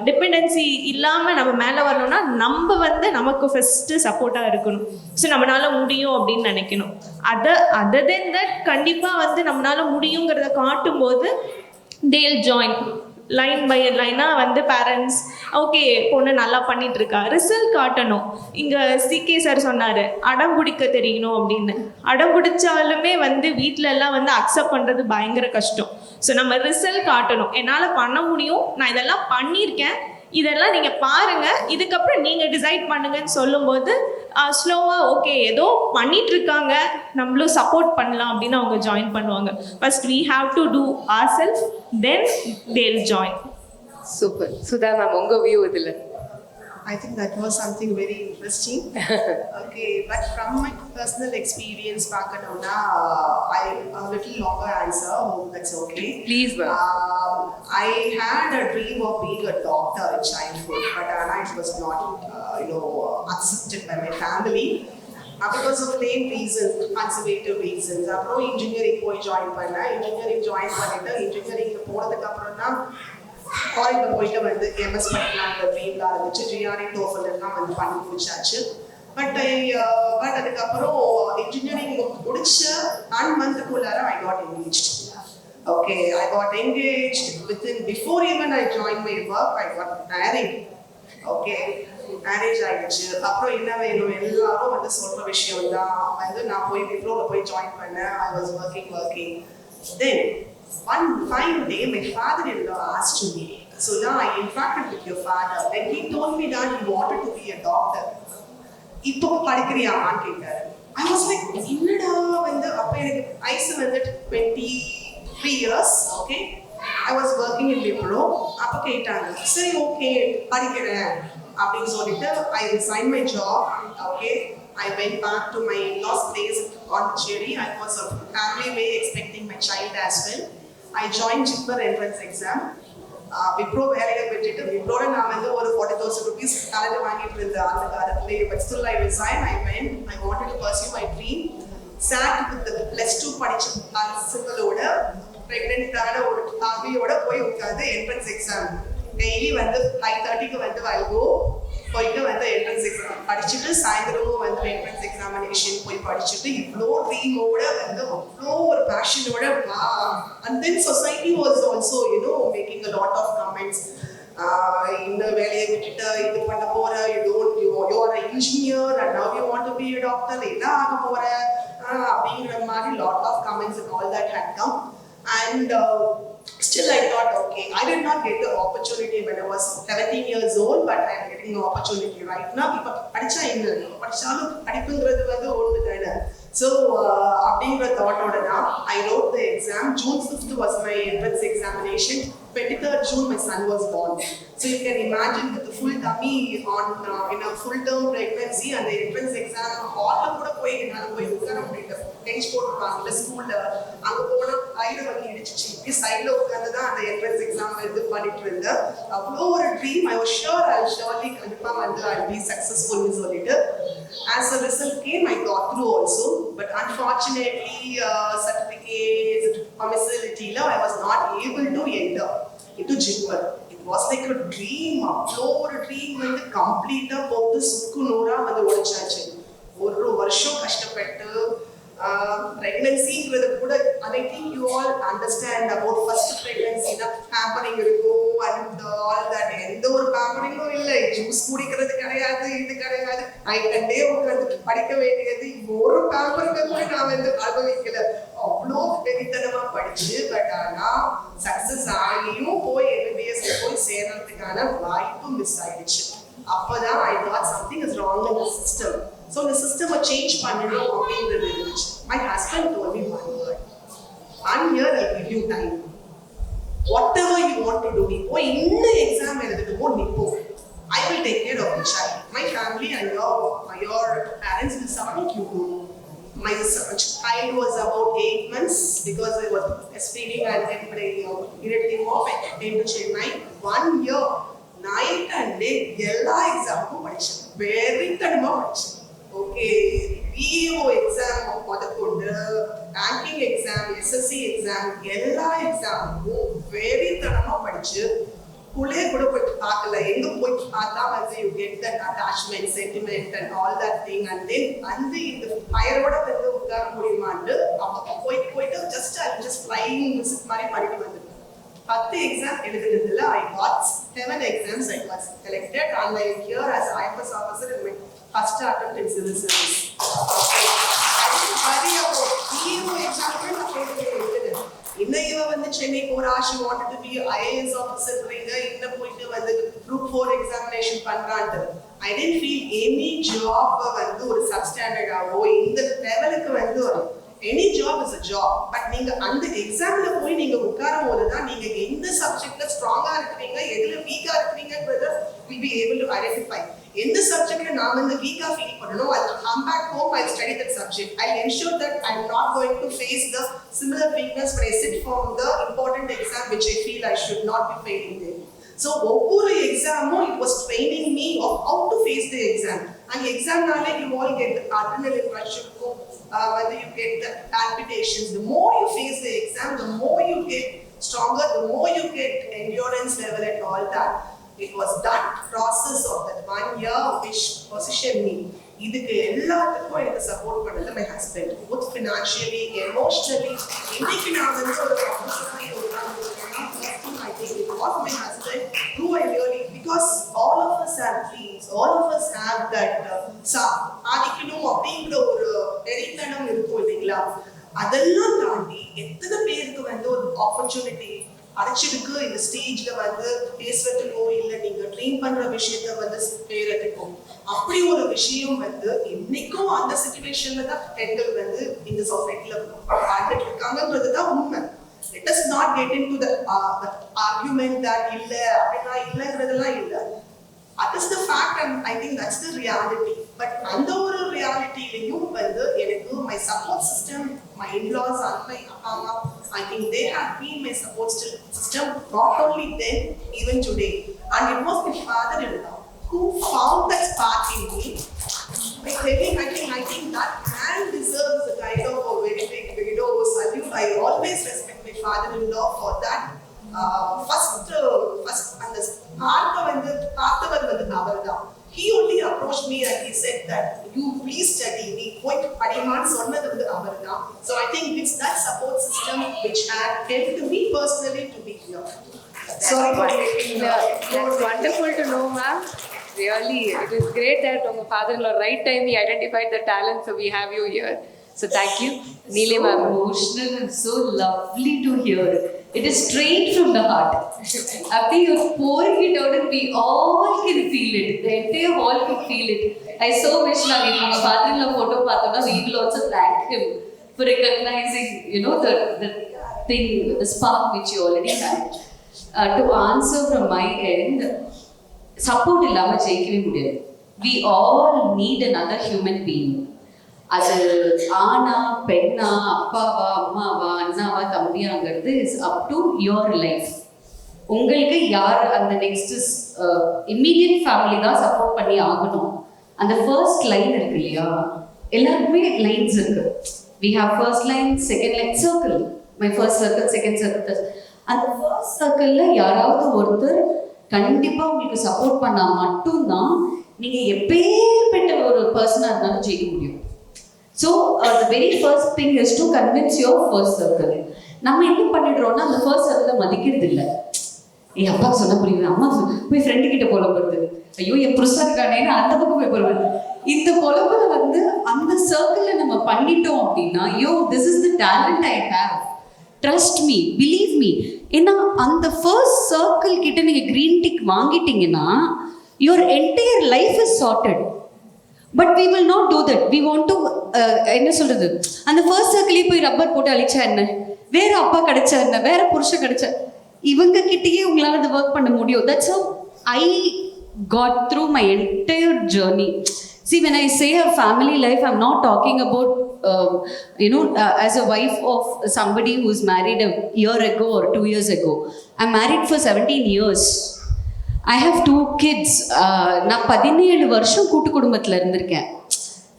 டிபெண்டன்சி இல்லாமல் நம்ம மேலே வரணும்னா நம்ம நமக்கு ஃபஸ்ட்டு சப்போர்ட்டாக இருக்கணும். ஸோ நம்மளால முடியும் அப்படின்னு நினைக்கணும். அதர் தென் தட் கண்டிப்பாக நம்மளால முடியுங்கிறத காட்டும்போது they'll join லைன் பை லைனாக பேரண்ட்ஸ் ஓகே பொண்ணு நல்லா பண்ணிட்டு இருக்கா, ரிசல்ட் காட்டணும். இங்கே சிகே சார் சொன்னார் அடம் பிடிக்க தெரியணும் அப்படின்னு. அடம் பிடிச்சாலுமே வீட்டில எல்லாம் அக்செப்ட் பண்ணுறது பயங்கர கஷ்டம். ஸோ நம்ம ரிசல்ட் காட்டணும். என்னால் பண்ண முடியும், நான் இதெல்லாம் பண்ணியிருக்கேன், இதெல்லாம் நீங்கள் பாருங்கள், இதுக்கப்புறம் நீங்கள் டிசைட் பண்ணுங்கன்னு சொல்லும்போது ஸ்லோவாக ஓகே ஏதோ பண்ணிட்டு இருக்காங்க, நம்மளும் சப்போர்ட் பண்ணலாம் அப்படின்னு அவங்க ஜாயின் பண்ணுவாங்க. First we have to do ourselves, then they'll join. Super. Sudha ma'am, உங்கள் வியூ இதில்? I think that was something very interesting. Okay, but from my personal experience, Pakadona, a little longer answer. Hope that's okay. Please, ma'am. I had a dream of being a doctor in childhood, but it was not, accepted by my family because of main reasons, conservative reasons. Apro engineering join panna, engineering பண்ணிட்டு engineering போனதுக்கு அப்புறம் தான் காலேஜில் போயிட்டு வந்து MS படிக்கலான்ற ட்ரீம்லாம் இருந்துச்சு. GRE TOEFL எல்லாம் வந்து பண்ணி முடிச்சாச்சு. பட் அதுக்கப்புறம் இன்ஜினியரிங் முடிச்ச 1 மந்த்துக்குள்ளார I got engaged. Okay, I got engaged before even I joined my work, I got married. Okay, marriage ஆயிடுச்சு. அப்புறம் என்ன வேணும் எல்லாரும் வந்து சொல்ற விஷயம் தான் வந்து நான் போய் விப்ரோல போய் ஜாயின் பண்ணேன். I was working. Then one fine day, my father-in-law asked me, "Sudha, I interacted with your father and he told me that he wanted to be a doctor. இப்போ படிக்கிறியாமான்னு கேட்டாரு. I was like, என்னடா வந்து அப்போ எனக்கு வயசு வந்து 23 years. Okay, I was working in Wipro. அப்போ கேட்டாங்க, சரி ஓகே படிக்கிறேன் அப்படின்னு சொல்லிட்டு I resigned my job. Okay, I went back to my in-laws place on Cherry. I was a family way expecting my child as well. I joined Chipper entrance exam. Wipro வேலையை விட்டுட்டு விப்ரோட நான் வந்து ஒரு 40,000 rupees salary வாங்கிட்டு இருந்தேன் அந்த காலத்துல. But still I resigned. I wanted to pursue my dream. Sat with the +2 படிச்ச பசங்களோட பிரெக்னென்ட்டான ஒரு தாவியோட போய் உட்காந்து என்ட்ரன்ஸ் எக்ஸாம் டெய்லி வந்து 5:30க்கு வந்து I போயிட்டு வந்து என்ட்ரன்ஸ் எக்ஸாம் படிச்சுட்டு சாயந்தரமும் வந்து என்ட்ரன்ஸ் எக்ஸாமினேஷன் போய் படிச்சுட்டு இவ்வளோ ட்ரீமோட வந்து அவ்வளோ ஒரு பேஷனோட and then society was also making a lot of comments. இந்த வேலையை விட்டுட்டு இது பண்ண போற, you're engineer and now you want to be a doctor, என்ன ஆக போற அப்படிங்கிற மாதிரி lot of comments and all that had come. And still I thought, okay, I did not get the opportunity when I was 17 years old, but I am getting the opportunity right now. Ipa padicha inga padichalu padipungradhu vandu odu thana. So அப்படிங்கிற தாட்டோட தான் I wrote the exam. June 5th was my entrance examination. 23rd June my son was born. So you can imagine with the full tummy on in a full term pregnancy and the entrance exam hall கூட போய் நான் போய் உட்கார முடியல. Bench போட்டுருப்பாங்கல்ல ஸ்கூல்ல, அங்கே போன ஐடு வந்து இடிச்சிச்சு. இப்படி சைடில் உட்காந்து தான் அந்த என்ட்ரன்ஸ் எக்ஸாம் இது பண்ணிட்டு இருந்தேன். அவ்வளோ ஒரு dream. I was sure I'll surely கண்டிப்பாக வந்து I'll be successfulன்னு சொல்லிட்டு as a result came, I got through also. But unfortunately, certificates, permissibility, I was not able to enter into Jipper. It was like a dream, அவ்வளோ ஒரு dream வந்து கம்ப்ளீட்டாக போட்டு சுக்கு நூறாக வந்து ஒழிச்சாச்சு. ஒரு வருஷம் கஷ்டப்பட்டு pregnancy கூட I think you all understand about first pregnancy na pampering irukku and all that. எந்த ஒரு pampering-உம் இல்லை, ஜூஸ் குடிக்கிறது கிடையாது, இது கிடையாது. நைட் டே உட்காந்து படிக்க வேண்டியது, ஒரு pampering கூட நான் வந்து அனுபவிக்கல. அவ்வளோ வெறித்தனமா படிச்சு பட் ஆனா சக்சஸ் ஆகியும் போய் MBBS போய் சேர்றதுக்கான வாய்ப்பு மிஸ் ஆயிடுச்சு. அப்பதான் I thought something is wrong in the system. So the system change பண்ணணும் அப்படின்றது இருந்துச்சு. My husband told me one word. 1 year I'll give you time. Whatever you want to do, நீ போய் இந்த எக்ஸாம் எழுதிட்டு போ, நீ போ. I will take care of the child. My family and your parents will support you. My child was about 8 months because I was breastfeeding and then immediately off and came to Chennai. 1 year, night and day, எல்லா எக்ஸாமும் படிச்சேன். வெறித்தனமா படிச்சேன். Okay, PO exam முதற்கொண்டு banking exam, SSC exam, எல்லா எக்ஸாமும் வெறித்தனமா படிச்சு உள்ளே கூட போயிட்டு பார்க்கல. எங்க போயிட்டு பார்த்தா வந்து you get that attachment, sentiment and all that thing. And then அந்த இந்த ஃபயரோட வந்து உட்கார முடியுமான்னு அப்போ போயிட்டு ஜஸ்ட் ஃப்ளைங் விசிட் மாதிரி பண்ணிட்டு வந்துட்டேன். 10 exam எழுதுனதுல I got 7 exams I was selected and I am here as IFS officer in my first attempt in civil service. Okay, I didn't worry about PO exam கூட நான் எழுதுனேன். இன்னைக்கு வந்து சென்னை போறா, she wanted to be IAS officer. இன்னும் போயிட்டு வந்து group 4 examination பண்றான்ட்டு I didn't feel any job வந்து ஒரு substandard ஆவோ இந்த லெவலுக்கு வந்து any job is a job but நீங்க அந்த எக்ஸாம்ல போய் நீங்க உட்காரும் போது தான் நீங்க எந்த சப்ஜெக்ட்ல ஸ்ட்ராங்கா இருக்கீங்க எதுல வீக்கா இருக்கீங்கன்றத will be able to identify எந்த சப்ஜெக்ட்ல நான் வந்து வீக்கா ஃபீல் பண்ணனும் I'll come back home I'll study that subject I'll ensure that I'm not going to face the similar weakness when I sit for the important exam which I feel I should not be failing in. So ஒவ்வொரு எக்ஸாமும் it was training me of how to face the exam and exam நாளே you all get the adrenaline rush whether you get the palpitations the more you face the exam the more you get stronger the more you get endurance level and all that. It was that process of that 1 year which positioned me. இதுக்கு எல்லாத்துக்கும் எனக்கு support பண்ணது my husband both financially emotionally இன்னைக்கு நான் வந்து ஒரு ப்ரொஃபஷனலா I think it was my husband who I really because all of us have dreams all of us have that சாதிக்கணும் அப்படிங்கிற ஒரு வெறித்தனம் இருக்கும் இல்லைங்களா அதெல்லாம் தாண்டி எத்தனை பேருக்கு வந்து ஒரு ஆப்பர்ச்சுனிட்டி அடைச்சிருக்கு இந்த ஸ்டேஜ்ல வந்து பேசுறதுக்கோ இல்ல நீங்க ட்ரீம் பண்ற விஷயத்த வந்து பேரதுக்கோ அப்படி ஒரு விஷயம் வந்து இன்னைக்கும் அந்த சிச்சுவேஷன்ல தான் பெண்கள் வந்து இந்த சொசைட்டில வாழ்ந்துட்டு இருக்காங்கன்றது தான் உண்மை. Let us not get into the argument that இல்ல அப்படின்னா இல்லங்கிறதெல்லாம் இல்ல. That is the fact and I think that's the reality. But அந்த ஒரு realityலையும் வந்து எனக்கு my support system, my in-laws and my appa I think they have been my support system not only then even today. And it was my father-in-law who found that spark in me. By telling I think that man deserves a kind of a very big salute. I always respect my father-in-law for that. First and the பார்த்தவர் வந்து அவர்தான். He only approached me and he said that you please study me போய் படிமான்னு சொன்னது வந்து அவர்தான். So I think it's that support system which had helped me personally to be here. Sorry for making that's wonderful to know ma'am. Really it is great that your father-in-law right time he identified the talent so we have you here. So thank you Neeli ma'am. Emotional and so lovely to hear. It is straight from the heart. After you're pouring it out and we all can feel it. The entire hall can feel it. I so wish now if my father-in-law photo pathona we will also thank him for recognizing the thing the spark which you already had. To answer from my end support illama jeikave mudiyadhu. We all need another human being. அது ஆனா பெண்ணா அப்பாவா அம்மாவா அண்ணாவா தம்பியாங்கிறது is up to your life. உங்களுக்கு யார் அந்த நெக்ஸ்ட் இம்மீடியட் ஃபேமிலி தான் சப்போர்ட் பண்ணி ஆகணும். அந்த ஃபர்ஸ்ட் லைன் இருக்கு இல்லையா எல்லாருக்குமே லைன்ஸ் இருக்கு. We have first line second line circle my first circle second circle. அந்த ஃபர்ஸ்ட் சர்க்கிள்ல யாராவது ஒருத்தர் கண்டிப்பா உங்களுக்கு சப்போர்ட் பண்ணா மட்டும்தான் நீங்க எப்பேற்பட்ட ஒரு பர்சனாக இருந்தாலும் ஜெயிக்க முடியும். So the very first thing is to convince your first circle. நம்ம என்ன பண்ணிடுறோம்னா அந்த ஃபர்ஸ்ட் சர்க்கிளை மதிக்கிறது இல்லை. என் அப்பா சொன்ன புரியுது அம்மா போய் ஃப்ரெண்டு கிட்ட புலம்புறது ஐயோ என் புருஷா இருக்கானேன்னு அந்த பக்கம் போய் புலம்புறது. இந்த புலம்புல வந்து அந்த சர்க்கிள்ல நம்ம பண்ணிட்டோம் அப்படின்னா ஐயோ this is the talent I have trust me believe me. ஏன்னா அந்த ஃபர்ஸ்ட் சர்க்கிள் கிட்ட நீங்க கிரீன் டிக் வாங்கிட்டீங்கன்னா your entire life is sorted. But we will not do that. We want to என்ன சொல்றது அந்த ஃபர்ஸ்ட் சர்க்கிளே போய் ரப்பர் போட்டு அழிச்சா என்ன வேற அப்பா கிடைச்சா என்ன வேற புருஷன் கிடைச்சா இவங்க கிட்டயே உங்களால அதை ஒர்க் பண்ண முடியும். That's how I got through my entire journey. See when I say a family life I'm not talking about as a wife of somebody who's married a year ago or 2 years ago. I'm married for 17 years. I have 2 kids. நான் 17 வருஷம் கூட்டு குடும்பத்தில் இருந்திருக்கேன்.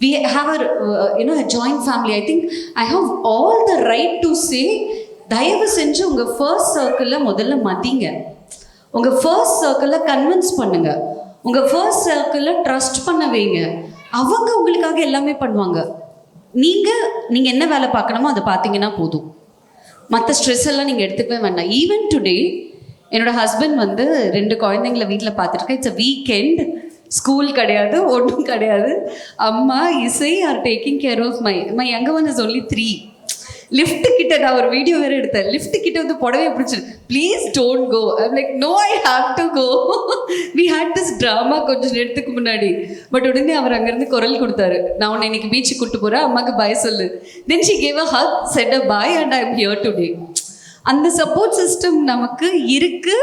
We have a joint family. I think I have all the right to say தயவு செஞ்சு உங்கள் first சர்க்கிளில் முதல்ல மதிங்க. உங்கள் ஃபர்ஸ்ட் சர்க்கிளில் கன்வின்ஸ் பண்ணுங்க. உங்கள் ஃபர்ஸ்ட் சர்க்கிளில் ட்ரஸ்ட் பண்ண வைங்க. அவங்க உங்களுக்காக எல்லாமே பண்ணுவாங்க. நீங்கள் என்ன வேலை பார்க்கணுமோ அதை பார்த்தீங்கன்னா போதும். மற்ற ஸ்ட்ரெஸ் எல்லாம் நீங்கள் எடுத்துக்கவே வேண்டாம். ஈவன் டுடே என்னோட ஹஸ்பண்ட் வந்து 2 குழந்தைங்கள வீட்டில் பார்த்துருக்கேன். இட்ஸ் அ வீக்கெண்ட் ஸ்கூல் கிடையாது ஒன்றும் கிடையாது. அம்மா Isai are taking care of my younger one is only 3. Lift கிட்ட நான் ஒரு வீடியோ வேற எடுத்தேன். லிஃப்ட் கிட்ட வந்து புடவையை பிடிச்சிரு, please don't go. I'm like no, I have to go. We hate this drama கொஞ்சம் நேரத்துக்கு முன்னாடி. பட் உடனே அவர் அங்கேருந்து குரல் கொடுத்தாரு, நான் உன்னை இன்னைக்கு பீச்சுக்கு கூட்டு போகிறேன், அம்மாக்கு பாய் சொல்லு. Then she gave a hug, said a bye and I am here today. அந்த சப்போர்ட் சிஸ்டம் நமக்கு இருக்கு.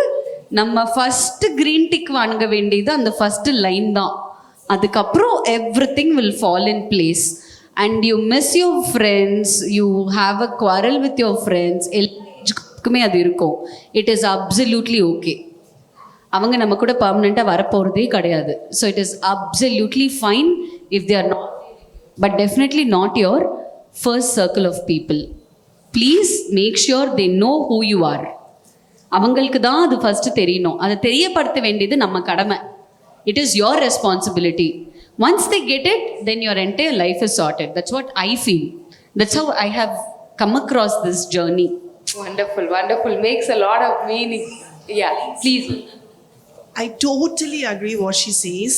நம்ம ஃபர்ஸ்ட் கிரீன் டிக் வாங்க வேண்டியது அந்த ஃபர்ஸ்ட் லைன் தான். அதுக்கப்புறம் everything will fall in place. And you miss your friends, you have a quarrel with your friends, எல்லாருக்குமே அது இருக்கும். It is absolutely okay. அவங்க நம்ம கூட பர்மனெண்ட்டாக வரப்போகிறதே கிடையாது. So it is absolutely fine if they are not, but definitely not your first circle of people. Please make sure they know who you are. அவங்களுக்கு தான் அது ஃபஸ்ட்டு தெரியணும். அதை தெரியப்படுத்த வேண்டியது நம்ம கடமை. It is your responsibility. Once they get it, then your entire life is sorted. That's what I feel. That's how I have come across this journey. Wonderful, wonderful. Makes a lot of meaning. Yeah, please. I totally agree what she says.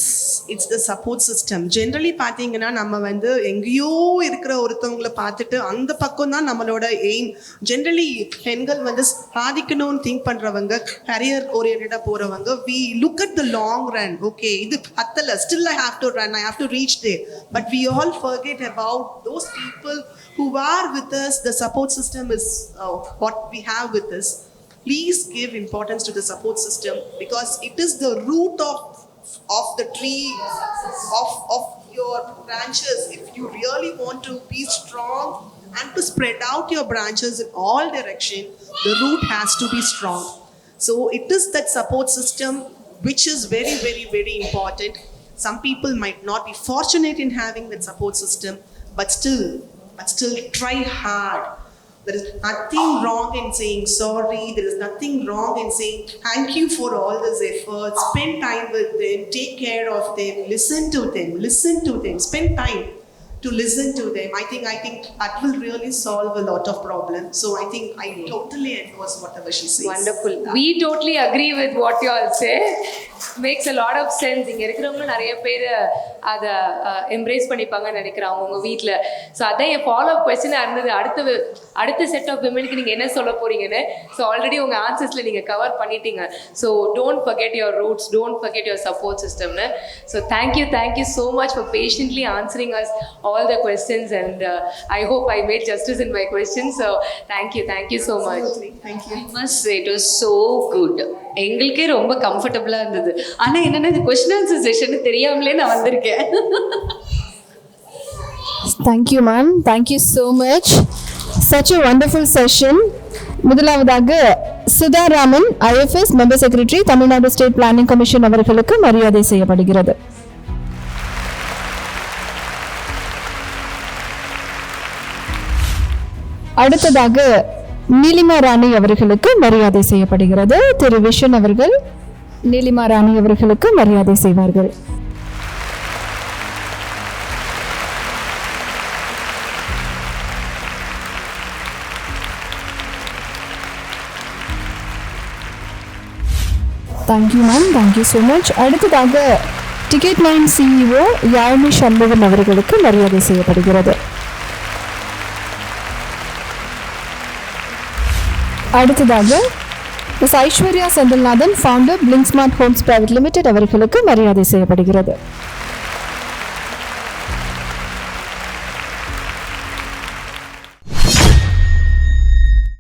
It's the support system. Generally பாத்தீங்கன்னா நம்ம வந்து எங்கேயோ இருக்கிற ஒருத்தவங்களை பார்த்துட்டு அந்த பக்கம் தான் நம்மளோட எய்ம். ஜென்ரலி பெண்கள் வந்து சாதிக்கணும்னு திங்க் பண்றவங்க, கரியர் ஓரியன்டா போறவங்க, we look at the long run. Okay, இது பத்தல, still I have to run, I have to reach there. But we all forget about those people who are with us. The support system is what we have with us. Please give importance to the support system, because it is the root of the tree, of your branches. If you really want to be strong and to spread out your branches in all direction, the root has to be strong. So it is that support system which is very, very, very important. Some people might not be fortunate in having that support system, but still try hard. There is nothing wrong in saying sorry. There is nothing wrong in saying thank you for all this effort. Spend time with them. Take care of them. Listen to them. Spend time to listen to them. I think that will really solve a lot of problems. So I think I totally endorse whatever she says. Wonderful. We totally agree with what you all say. Makes a lot of sense. இங்கே இருக்கிறவங்க நிறைய பேர் அதை embrace பண்ணிப்பாங்கன்னு நினைக்கிறாங்க உங்கள் வீட்டில். So அதான் என் follow up கொஸ்டினாக இருந்தது, அடுத்த செட் ஆஃப் விமனுக்கு நீங்கள் என்ன சொல்ல போறீங்கன்னு. ஸோ ஆல்ரெடி உங்கள் ஆன்சர்ஸில் நீங்கள் கவர் பண்ணிட்டீங்க. So don't forget your roots, don't forget your support சிஸ்டம்னு. So thank you so much for patiently answering us all the questions, and I hope I made justice in my questions. So thank you so much. Thank you. I must say it was so good. எங்களுக்கே ரொம்ப கம்ஃபர்டபுளாக இருந்தது. ஆனால் என்னென்னா இது question answer session தெரியாமலே நான் வந்திருக்கேன். Thank you, ma'am. Thank you so much. Such a wonderful session. முதலாவதாக சுதாராமன் IFS member secretary, Tamil Nadu state planning commission அவர்களுக்கு மரியாதை செய்யப்படுகிறது. அடுத்ததாக நீலிமா ராணி அவர்களுக்கு மரியாதை செய்யப்படுகிறது. திரு விஷன் அவர்கள் நீலிமா ராணி அவர்களுக்கு மரியாதை செய்வார்கள். Thank you ma'am, thank you so much. அடுத்ததாக ticket line CEO Yazhini Shanmugam அவர்களுக்கு மரியாதை செய்யப்படுகிறது. அடுத்ததாக Iswarya Senthilnathan, founder blink smart homes private limited அவர்களுக்கு மரியாதை செய்யப்படுகிறது.